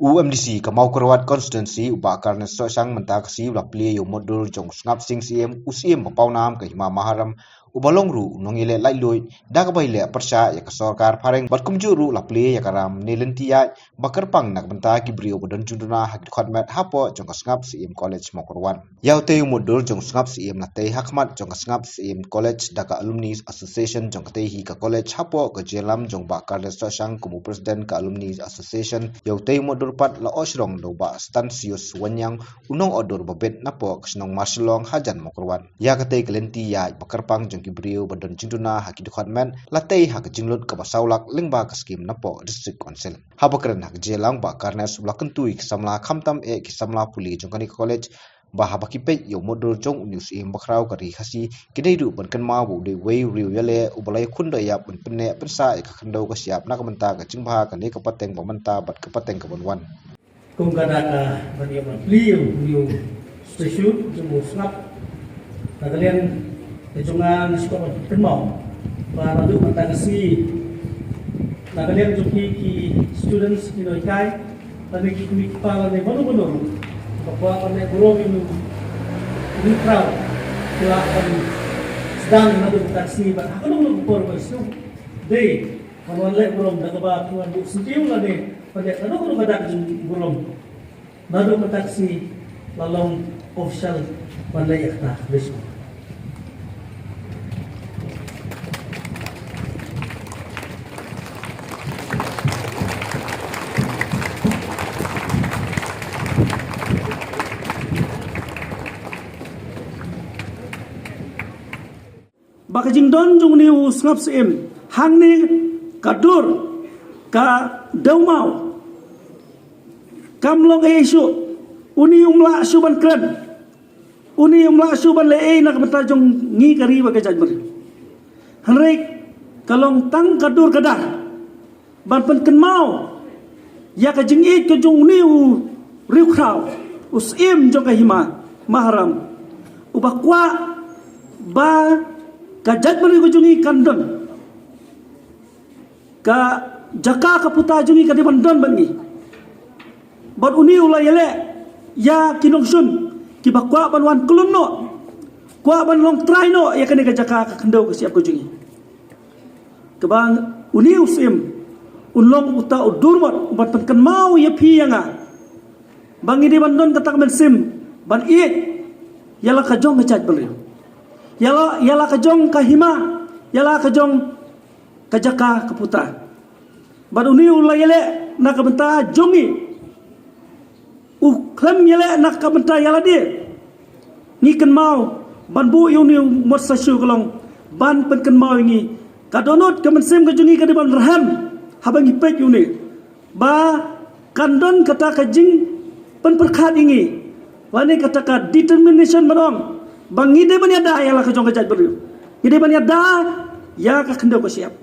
UMDC Kamau Kerawat Constituency ubakar na sosang mentaksi ulapli yung modul jong ngap sing CM UCM papawnam ke hima maharam ubalongru nongile lailoi dagabaile persya ya kesorkar pareng batkumjuru lapli ya karam nelentia bakarpang nak benta kibrio bodan junduna hak khotmet hapo jong ngap CM College Mokorwan yaute yung modul jong ngap CM natei hakmat jong ngap CM College Dhaka Alumni Association jong katei hi ka college hapo ke jelam jong bakar na sosang kumu president ka Alumni Association yaute yung modul pat la osrong do ba stansius wanyang unong odor babet napo kesnong marselong hajan Mokorwan ya katei kelenti ya bakarpang jong kibrio badon jinduna haki department latei hak jinglut ke basaulak lingba ke skim napo district council habakren hak jelang ba karna subla kentui kisamla khamtam kisamla puli jongkani college bah habaki yo modul jong news im bakrau kari khasi kidairu bankan ma bu de wei riu yale ubalai khunda ya penne pensa ka khandau ka siap nak menta ka jingba ka ne ka pateng pamenta bat ka pateng ka bonwan kung kada ka bani liu liu station jung snap kalian jangan sekolah kenal para tu mata kasi kalian joki ki students ni kai tapi ki para ne bono bahwa kami guru ini crowd silakan sedang mengadu taksi bah aku belum berbasu deh kalau lek belum dah kebab tuan bu sentiu lah deh pada kalau belum ada belum mengadu taksi lalu official pandai yakta besok baka jingdon jung ni ngap sim hang ni kadur ka daumau kamlong isu uni umla suban kren uni umla suban le nak beta jong ngi kari baka jajmer hanrek kalong tang kadur kadar ban pen ken mau ya ka jing ik ka jung ni riu krau usim jong ka hima mahram ubakwa ba kajat beri kujungi kandon ka jaka kaputa jungi ka dibandon bangi bad uni ulai yele ya kinongsun ki bakwa banwan kulunno kwa ban long try no ya kene ka jaka ka kandau ka siap kujungi kebang uni usim unlong uta udurmot bat penkan mau ya piyanga bangi dibandon katak men sim ban iet yala ka jong kajat beri yala kajong kahima yala kajong kajaka kaputa baduni ulai yele nak benta jongi uklam yele nak benta yala dia ngiken mau ban bu yuni mot sasu kolong ban penken mau ini kadonot kemensim kajongi kadiban raham habang ipet yuni ba kandon kata kajing pen perkhat ini wani kata ka determination merong bang ide ban yada ya la ka jong ka jat beri ide ban yada ya ka kendo ko siap